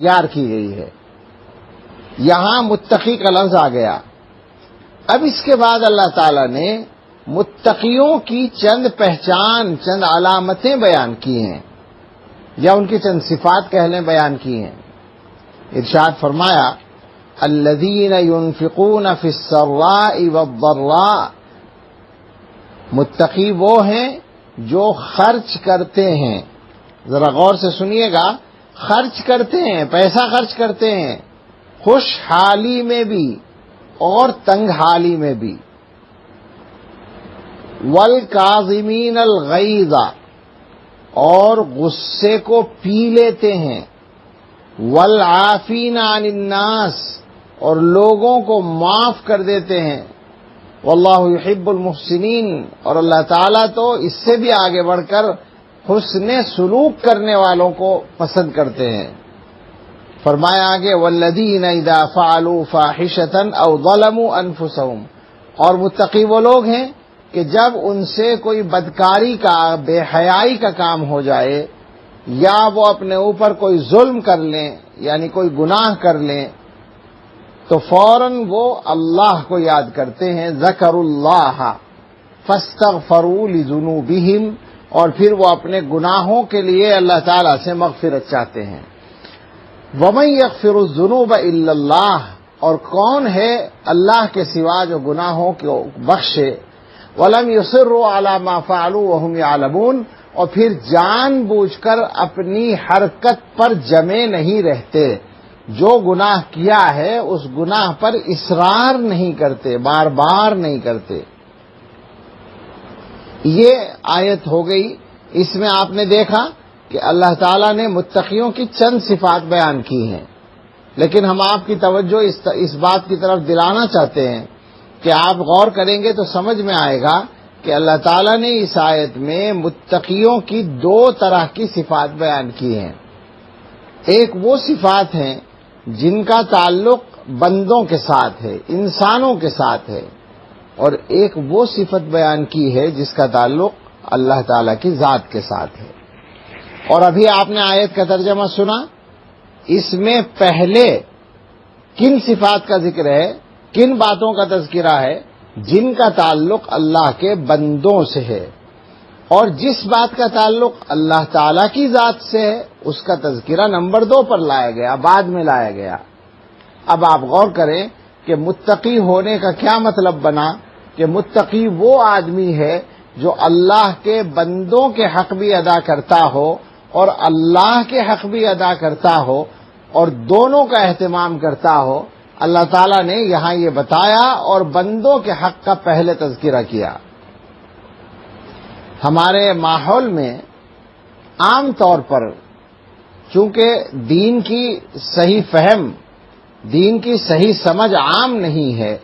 تیار کی گئی ہے. یہاں متقی کا لفظ آ گیا. اب اس کے بعد اللہ تعالی نے متقیوں کی چند پہچان، چند علامتیں بیان کی ہیں، یا ان کی چند صفات کہہ لیں بیان کی ہیں. ارشاد فرمایا الذین ينفقون فی السراء والضراء، متقی وہ ہیں جو خرچ کرتے ہیں. ذرا غور سے سنیے گا، خرچ کرتے ہیں، پیسہ خرچ کرتے ہیں، خوشحالی میں بھی اور تنگ حالی میں بھی. والکاظمین الغیظ، اور غصے کو پی لیتے ہیں. والعافین عن الناس، اور لوگوں کو معاف کر دیتے ہیں. واللہ یحب المحسنین، اور اللہ تعالیٰ تو اس سے بھی آگے بڑھ کر حسن سلوک کرنے والوں کو پسند کرتے ہیں. فرمایا آگے والذین اذا فعلوا فاحشۃ او ظلموا انفسهم، اور متقی وہ لوگ ہیں کہ جب ان سے کوئی بدکاری کا، بے حیائی کا کام ہو جائے، یا وہ اپنے اوپر کوئی ظلم کر لیں، یعنی کوئی گناہ کر لیں، تو فوراً وہ اللہ کو یاد کرتے ہیں. ذکروا اللہ فاستغفروا لذنوبہم، اور پھر وہ اپنے گناہوں کے لیے اللہ تعالیٰ سے مغفرت چاہتے ہیں. وَمَن يَغْفِرُ الذُّنُوبَ إِلَّا اللَّهُ، اور کون ہے اللہ کے سوا جو گناہوں کو بخشے. وَلَمْ يُصِرُّوا عَلَى مَا فَعَلُوا وَهُمْ يَعْلَمُونَ، اور پھر جان بوجھ کر اپنی حرکت پر جمے نہیں رہتے. جو گناہ کیا ہے اس گناہ پر اصرار نہیں کرتے، بار بار نہیں کرتے. یہ آیت ہو گئی. اس میں آپ نے دیکھا کہ اللہ تعالیٰ نے متقیوں کی چند صفات بیان کی ہیں، لیکن ہم آپ کی توجہ اس بات کی طرف دلانا چاہتے ہیں کہ آپ غور کریں گے تو سمجھ میں آئے گا کہ اللہ تعالیٰ نے اس آیت میں متقیوں کی دو طرح کی صفات بیان کی ہیں. ایک وہ صفات ہیں جن کا تعلق بندوں کے ساتھ ہے، انسانوں کے ساتھ ہے، اور ایک وہ صفت بیان کی ہے جس کا تعلق اللہ تعالیٰ کی ذات کے ساتھ ہے. اور ابھی آپ نے آیت کا ترجمہ سنا، اس میں پہلے کن صفات کا ذکر ہے، کن باتوں کا تذکرہ ہے جن کا تعلق اللہ کے بندوں سے ہے، اور جس بات کا تعلق اللہ تعالیٰ کی ذات سے ہے اس کا تذکرہ نمبر 2 پر لایا گیا، بعد میں لایا گیا. اب آپ غور کریں کہ متقی ہونے کا کیا مطلب بنا، کہ متقی وہ آدمی ہے جو اللہ کے بندوں کے حق بھی ادا کرتا ہو اور اللہ کے حق بھی ادا کرتا ہو، اور دونوں کا اہتمام کرتا ہو. اللہ تعالیٰ نے یہاں یہ بتایا اور بندوں کے حق کا پہلے تذکرہ کیا. ہمارے ماحول میں عام طور پر چونکہ دین کی صحیح فہم، دین کی صحیح سمجھ عام نہیں ہے،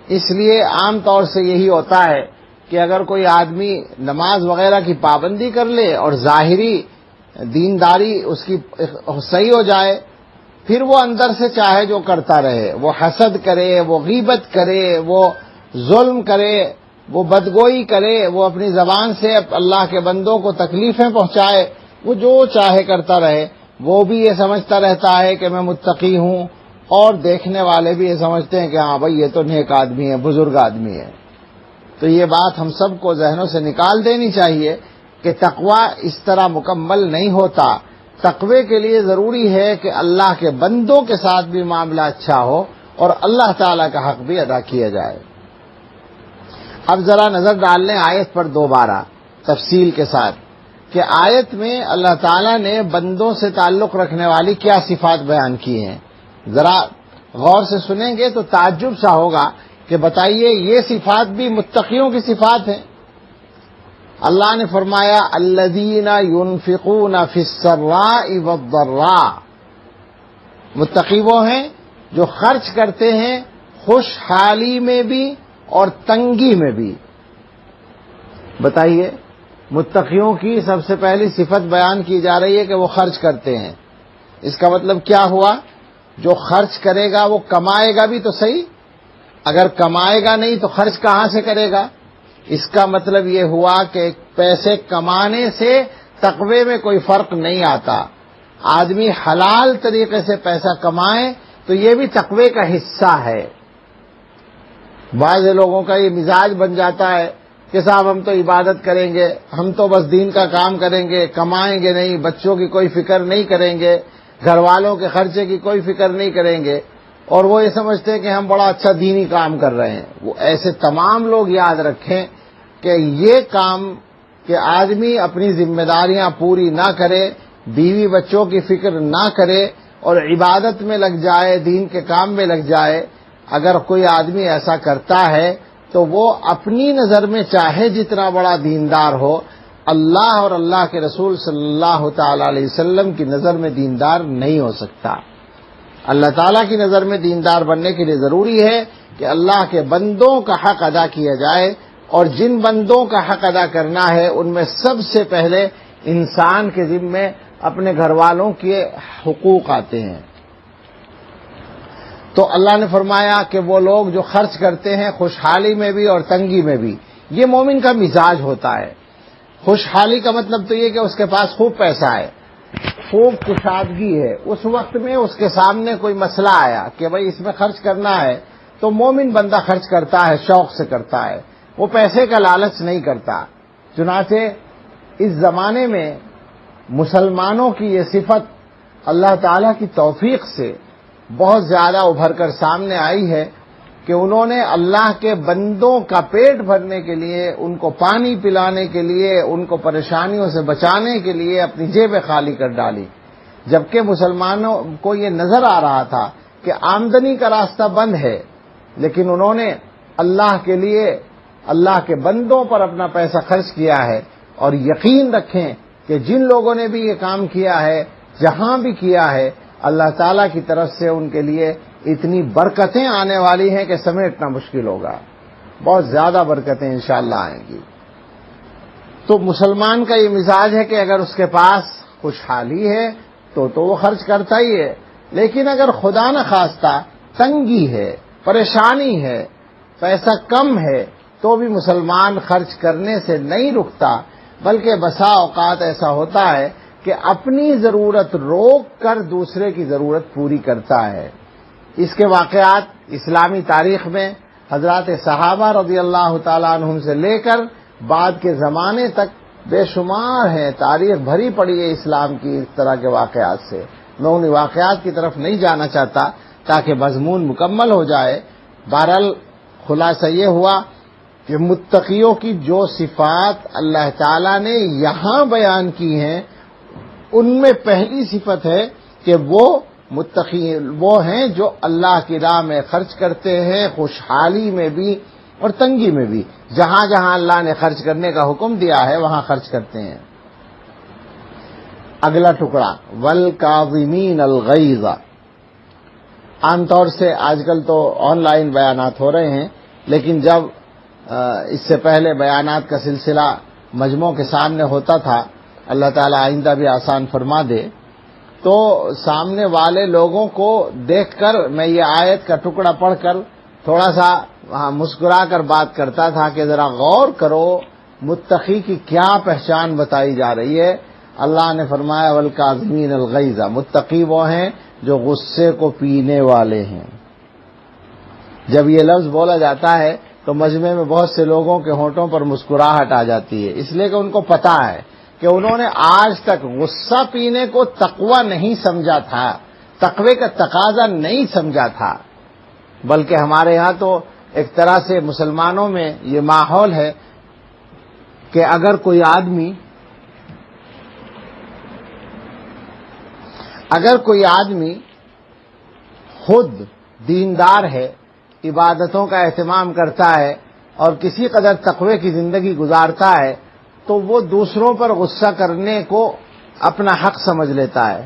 اس لیے عام طور سے یہی ہوتا ہے کہ اگر کوئی آدمی نماز وغیرہ کی پابندی کر لے اور ظاہری دینداری اس کی صحیح ہو جائے، پھر وہ اندر سے چاہے جو کرتا رہے، وہ حسد کرے، وہ غیبت کرے، وہ ظلم کرے، وہ بدگوئی کرے، وہ اپنی زبان سے اللہ کے بندوں کو تکلیفیں پہنچائے، وہ جو چاہے کرتا رہے. وہ بھی یہ سمجھتا رہتا ہے کہ میں متقی ہوں، اور دیکھنے والے بھی یہ سمجھتے ہیں کہ ہاں بھائی یہ تو نیک آدمی ہے، بزرگ آدمی ہے. تو یہ بات ہم سب کو ذہنوں سے نکال دینی چاہیے کہ تقوی اس طرح مکمل نہیں ہوتا. تقوی کے لیے ضروری ہے کہ اللہ کے بندوں کے ساتھ بھی معاملہ اچھا ہو اور اللہ تعالیٰ کا حق بھی ادا کیا جائے. اب ذرا نظر ڈال لیں آیت پر دوبارہ تفصیل کے ساتھ کہ آیت میں اللہ تعالیٰ نے بندوں سے تعلق رکھنے والی کیا صفات بیان کی ہیں. ذرا غور سے سنیں گے تو تعجب سا ہوگا کہ بتائیے یہ صفات بھی متقیوں کی صفات ہیں. اللہ نے فرمایا الذین ينفقون فی السراء والضراء، متقی وہ ہیں جو خرچ کرتے ہیں خوشحالی میں بھی اور تنگی میں بھی. بتائیے متقیوں کی سب سے پہلی صفت بیان کی جا رہی ہے کہ وہ خرچ کرتے ہیں. اس کا مطلب کیا ہوا؟ جو خرچ کرے گا وہ کمائے گا بھی تو صحیح، اگر کمائے گا نہیں تو خرچ کہاں سے کرے گا؟ اس کا مطلب یہ ہوا کہ پیسے کمانے سے تقوی میں کوئی فرق نہیں آتا. آدمی حلال طریقے سے پیسہ کمائے تو یہ بھی تقوی کا حصہ ہے۔ بعض لوگوں کا یہ مزاج بن جاتا ہے کہ صاحب ہم تو عبادت کریں گے، ہم تو بس دین کا کام کریں گے، کمائیں گے نہیں، بچوں کی کوئی فکر نہیں کریں گے، گھر والوں کے خرچے کی کوئی فکر نہیں کریں گے، اور وہ یہ سمجھتے ہیں کہ ہم بڑا اچھا دینی کام کر رہے ہیں۔ وہ ایسے تمام لوگ یاد رکھیں کہ یہ کام کہ آدمی اپنی ذمہ داریاں پوری نہ کرے، بیوی بچوں کی فکر نہ کرے اور عبادت میں لگ جائے، دین کے کام میں لگ جائے، اگر کوئی آدمی ایسا کرتا ہے تو وہ اپنی نظر میں چاہے جتنا بڑا دیندار ہو، اللہ اور اللہ کے رسول صلی اللہ تعالی علیہ وسلم کی نظر میں دیندار نہیں ہو سکتا۔ اللہ تعالیٰ کی نظر میں دیندار بننے کے لیے ضروری ہے کہ اللہ کے بندوں کا حق ادا کیا جائے، اور جن بندوں کا حق ادا کرنا ہے ان میں سب سے پہلے انسان کے ذمے اپنے گھر والوں کے حقوق آتے ہیں۔ تو اللہ نے فرمایا کہ وہ لوگ جو خرچ کرتے ہیں خوشحالی میں بھی اور تنگی میں بھی، یہ مومن کا مزاج ہوتا ہے۔ خوشحالی کا مطلب تو یہ کہ اس کے پاس خوب پیسہ ہے، خوب کشادگی ہے، اس وقت میں اس کے سامنے کوئی مسئلہ آیا کہ بھئی اس میں خرچ کرنا ہے تو مومن بندہ خرچ کرتا ہے، شوق سے کرتا ہے، وہ پیسے کا لالچ نہیں کرتا۔ چنانچہ اس زمانے میں مسلمانوں کی یہ صفت اللہ تعالیٰ کی توفیق سے بہت زیادہ ابھر کر سامنے آئی ہے کہ انہوں نے اللہ کے بندوں کا پیٹ بھرنے کے لیے، ان کو پانی پلانے کے لیے، ان کو پریشانیوں سے بچانے کے لیے اپنی جیبیں خالی کر ڈالی، جبکہ مسلمانوں کو یہ نظر آ رہا تھا کہ آمدنی کا راستہ بند ہے، لیکن انہوں نے اللہ کے لیے، اللہ کے بندوں پر اپنا پیسہ خرچ کیا ہے۔ اور یقین رکھیں کہ جن لوگوں نے بھی یہ کام کیا ہے، جہاں بھی کیا ہے، اللہ تعالیٰ کی طرف سے ان کے لیے اتنی برکتیں آنے والی ہیں کہ سمیٹنا مشکل ہوگا، بہت زیادہ برکتیں انشاءاللہ آئیں گی۔ تو مسلمان کا یہ مزاج ہے کہ اگر اس کے پاس خوشحالی ہے تو وہ خرچ کرتا ہی ہے، لیکن اگر خدا نخواستہ تنگی ہے، پریشانی ہے، پیسہ کم ہے، تو بھی مسلمان خرچ کرنے سے نہیں رکتا، بلکہ بسا اوقات ایسا ہوتا ہے کہ اپنی ضرورت روک کر دوسرے کی ضرورت پوری کرتا ہے۔ اس کے واقعات اسلامی تاریخ میں حضرات صحابہ رضی اللہ تعالیٰ عنہم سے لے کر بعد کے زمانے تک بے شمار ہیں، تاریخ بھری پڑی ہے اسلام کی اس طرح کے واقعات سے۔ میں ان واقعات کی طرف نہیں جانا چاہتا تاکہ مضمون مکمل ہو جائے۔ بہرحال خلاصہ یہ ہوا کہ متقیوں کی جو صفات اللہ تعالیٰ نے یہاں بیان کی ہیں، ان میں پہلی صفت ہے کہ وہ متقی وہ ہیں جو اللہ کی راہ میں خرچ کرتے ہیں، خوشحالی میں بھی اور تنگی میں بھی، جہاں جہاں اللہ نے خرچ کرنے کا حکم دیا ہے وہاں خرچ کرتے ہیں۔ اگلا ٹکڑا والکاظمین الغیظ، عام طور سے آج کل تو آن لائن بیانات ہو رہے ہیں، لیکن جب اس سے پہلے بیانات کا سلسلہ مجموع کے سامنے ہوتا تھا، اللہ تعالیٰ آئندہ بھی آسان فرما دے، تو سامنے والے لوگوں کو دیکھ کر میں یہ آیت کا ٹکڑا پڑھ کر تھوڑا سا مسکرا کر بات کرتا تھا کہ ذرا غور کرو متقی کی کیا پہچان بتائی جا رہی ہے۔ اللہ نے فرمایا والکاظمین الغیظ، متقی وہ ہیں جو غصے کو پینے والے ہیں۔ جب یہ لفظ بولا جاتا ہے تو مجمع میں بہت سے لوگوں کے ہونٹوں پر مسکراہٹ آ جاتی ہے، اس لیے کہ ان کو پتہ ہے کہ انہوں نے آج تک غصہ پینے کو تقوی نہیں سمجھا تھا، تقوی کا تقاضا نہیں سمجھا تھا، بلکہ ہمارے ہاں تو ایک طرح سے مسلمانوں میں یہ ماحول ہے کہ اگر کوئی آدمی خود دیندار ہے، عبادتوں کا اہتمام کرتا ہے اور کسی قدر تقوی کی زندگی گزارتا ہے، تو وہ دوسروں پر غصہ کرنے کو اپنا حق سمجھ لیتا ہے،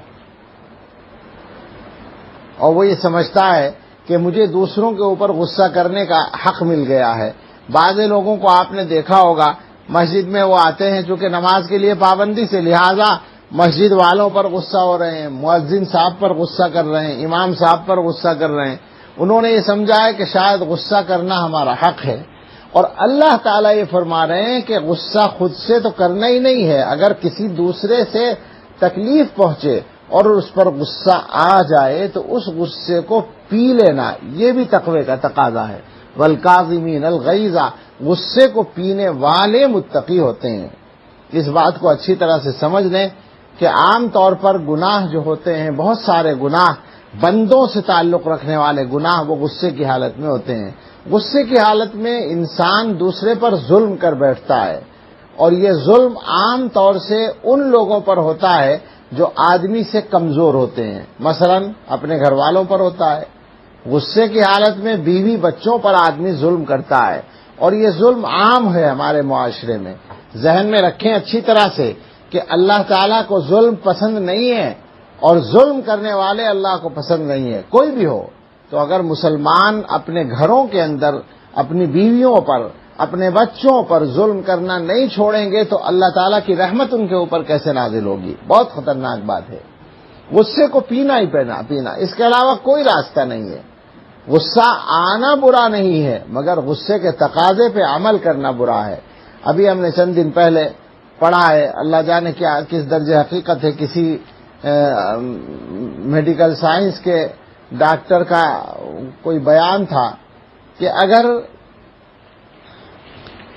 اور وہ یہ سمجھتا ہے کہ مجھے دوسروں کے اوپر غصہ کرنے کا حق مل گیا ہے۔ بعض لوگوں کو آپ نے دیکھا ہوگا مسجد میں وہ آتے ہیں چونکہ نماز کے لیے پابندی سے، لہذا مسجد والوں پر غصہ ہو رہے ہیں، مؤذن صاحب پر غصہ کر رہے ہیں، امام صاحب پر غصہ کر رہے ہیں۔ انہوں نے یہ سمجھا ہے کہ شاید غصہ کرنا ہمارا حق ہے، اور اللہ تعالیٰ یہ فرما رہے ہیں کہ غصہ خود سے تو کرنا ہی نہیں ہے، اگر کسی دوسرے سے تکلیف پہنچے، اور اس پر غصہ آ جائے تو اس غصے کو پی لینا، یہ بھی تقوی کا تقاضا ہے۔ والکاظمین الغیظ، غصے کو پینے والے متقی ہوتے ہیں۔ اس بات کو اچھی طرح سے سمجھ لیں کہ عام طور پر گناہ جو ہوتے ہیں، بہت سارے گناہ، بندوں سے تعلق رکھنے والے گناہ، وہ غصے کی حالت میں ہوتے ہیں۔ غصے کی حالت میں انسان دوسرے پر ظلم کر بیٹھتا ہے، اور یہ ظلم عام طور سے ان لوگوں پر ہوتا ہے جو آدمی سے کمزور ہوتے ہیں، مثلا اپنے گھر والوں پر ہوتا ہے۔ غصے کی حالت میں بیوی بچوں پر آدمی ظلم کرتا ہے، اور یہ ظلم عام ہے ہمارے معاشرے میں۔ ذہن میں رکھیں اچھی طرح سے کہ اللہ تعالیٰ کو ظلم پسند نہیں ہے، اور ظلم کرنے والے اللہ کو پسند نہیں ہے، کوئی بھی ہو۔ تو اگر مسلمان اپنے گھروں کے اندر اپنی بیویوں پر، اپنے بچوں پر ظلم کرنا نہیں چھوڑیں گے تو اللہ تعالیٰ کی رحمت ان کے اوپر کیسے نازل ہوگی؟ بہت خطرناک بات ہے۔ غصے کو پینا ہی پینا، اس کے علاوہ کوئی راستہ نہیں ہے۔ غصہ آنا برا نہیں ہے، مگر غصے کے تقاضے پہ عمل کرنا برا ہے۔ ابھی ہم نے چند دن پہلے پڑھا ہے، اللہ جانے کیا کس درجے حقیقت ہے، کسی میڈیکل سائنس کے ڈاکٹر کا کوئی بیان تھا کہ اگر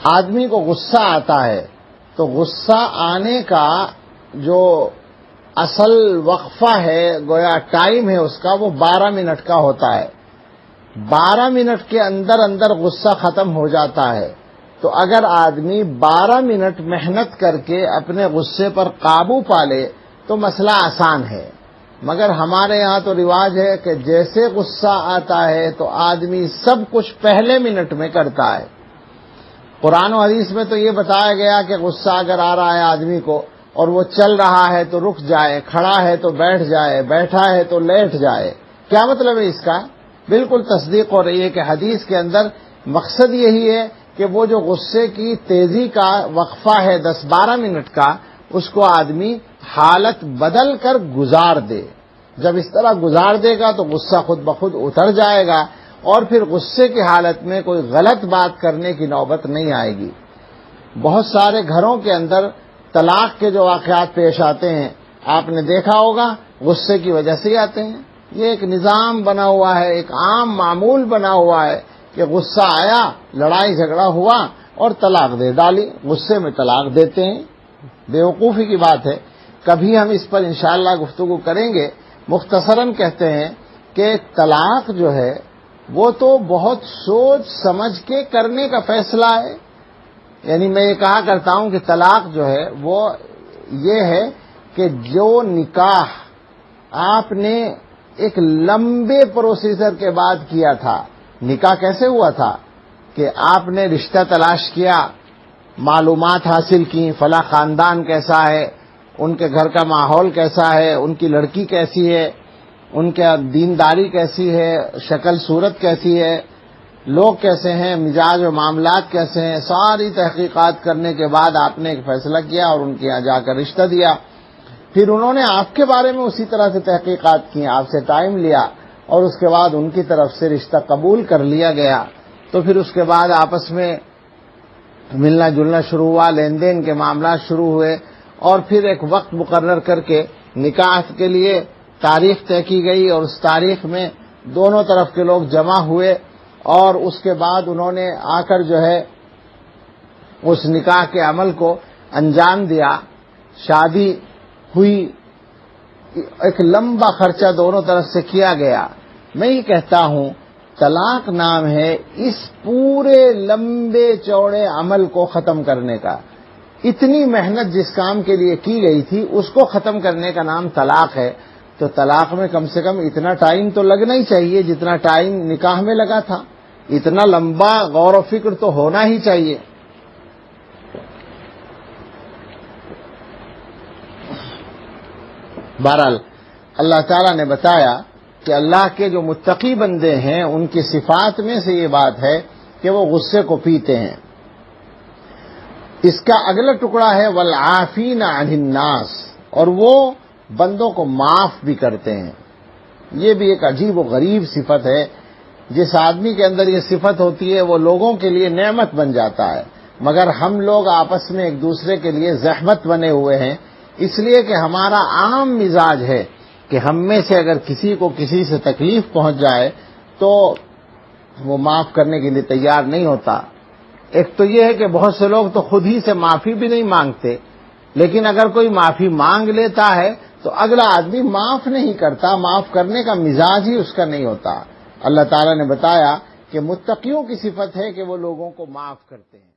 آدمی کو غصہ آتا ہے تو غصہ آنے کا جو اصل وقفہ ہے، گویا ٹائم ہے اس کا، وہ 12 منٹ کا ہوتا ہے۔ 12 منٹ کے اندر اندر غصہ ختم ہو جاتا ہے۔ تو اگر آدمی 12 منٹ محنت کر کے اپنے غصے پر قابو پا لے تو مسئلہ آسان ہے، مگر ہمارے یہاں تو رواج ہے کہ جیسے غصہ آتا ہے تو آدمی سب کچھ پہلے منٹ میں کرتا ہے۔ قرآن و حدیث میں تو یہ بتایا گیا کہ غصہ اگر آ رہا ہے آدمی کو اور وہ چل رہا ہے تو رک جائے، کھڑا ہے تو بیٹھ جائے، بیٹھا ہے تو لیٹ جائے۔ کیا مطلب ہے اس کا؟ بالکل تصدیق ہو رہی ہے کہ حدیث کے اندر مقصد یہی ہے کہ وہ جو غصے کی تیزی کا وقفہ ہے 10-12 منٹ کا، اس کو آدمی حالت بدل کر گزار دے۔ جب اس طرح گزار دے گا تو غصہ خود بخود اتر جائے گا، اور پھر غصے کی حالت میں کوئی غلط بات کرنے کی نوبت نہیں آئے گی۔ بہت سارے گھروں کے اندر طلاق کے جو واقعات پیش آتے ہیں، آپ نے دیکھا ہوگا، غصے کی وجہ سے ہی آتے ہیں۔ یہ ایک نظام بنا ہوا ہے، ایک عام معمول بنا ہوا ہے کہ غصہ آیا، لڑائی جھگڑا ہوا اور طلاق دے ڈالی، غصے میں طلاق دیتے ہیں۔ بیوقوفی کی بات ہے، کبھی ہم اس پر انشاءاللہ گفتگو کریں گے۔ مختصراً کہتے ہیں کہ طلاق جو ہے وہ تو بہت سوچ سمجھ کے کرنے کا فیصلہ ہے۔ یعنی میں یہ کہا کرتا ہوں کہ طلاق جو ہے وہ یہ ہے کہ جو نکاح آپ نے ایک لمبے پروسیجر کے بعد کیا تھا، نکاح کیسے ہوا تھا کہ آپ نے رشتہ تلاش کیا، معلومات حاصل کی، فلاں خاندان کیسا ہے، ان کے گھر کا ماحول کیسا ہے، ان کی لڑکی کیسی ہے، ان کے دینداری کیسی ہے، شکل صورت کیسی ہے، لوگ کیسے ہیں، مزاج و معاملات کیسے ہیں، ساری تحقیقات کرنے کے بعد آپ نے ایک فیصلہ کیا اور ان کے یہاں جا کر رشتہ دیا۔ پھر انہوں نے آپ کے بارے میں اسی طرح سے تحقیقات کی، آپ سے ٹائم لیا، اور اس کے بعد ان کی طرف سے رشتہ قبول کر لیا گیا۔ تو پھر اس کے بعد آپس میں ملنا جلنا شروع ہوا، لین دین کے معاملات شروع ہوئے، اور پھر ایک وقت مقرر کر کے نکاح کے لیے تاریخ طے کی گئی، اور اس تاریخ میں دونوں طرف کے لوگ جمع ہوئے، اور اس کے بعد انہوں نے آ کر جو ہے اس نکاح کے عمل کو انجام دیا، شادی ہوئی، ایک لمبا خرچہ دونوں طرف سے کیا گیا۔ میں یہ کہتا ہوں طلاق نام ہے اس پورے لمبے چوڑے عمل کو ختم کرنے کا۔ اتنی محنت جس کام کے لیے کی گئی تھی اس کو ختم کرنے کا نام طلاق ہے۔ تو طلاق میں کم سے کم اتنا ٹائم تو لگنا ہی چاہیے جتنا ٹائم نکاح میں لگا تھا، اتنا لمبا غور و فکر تو ہونا ہی چاہیے۔ بہرحال اللہ تعالیٰ نے بتایا کہ اللہ کے جو متقی بندے ہیں ان کی صفات میں سے یہ بات ہے کہ وہ غصے کو پیتے ہیں۔ اس کا اگلا ٹکڑا ہے والعافین عن الناس، اور وہ بندوں کو معاف بھی کرتے ہیں۔ یہ بھی ایک عجیب و غریب صفت ہے۔ جس آدمی کے اندر یہ صفت ہوتی ہے وہ لوگوں کے لیے نعمت بن جاتا ہے، مگر ہم لوگ آپس میں ایک دوسرے کے لیے زحمت بنے ہوئے ہیں، اس لیے کہ ہمارا عام مزاج ہے کہ ہم میں سے اگر کسی کو کسی سے تکلیف پہنچ جائے تو وہ معاف کرنے کے لیے تیار نہیں ہوتا۔ ایک تو یہ ہے کہ بہت سے لوگ تو خود ہی سے معافی بھی نہیں مانگتے، لیکن اگر کوئی معافی مانگ لیتا ہے تو اگلا آدمی معاف نہیں کرتا، معاف کرنے کا مزاج ہی اس کا نہیں ہوتا۔ اللہ تعالیٰ نے بتایا کہ متقیوں کی صفت ہے کہ وہ لوگوں کو معاف کرتے ہیں۔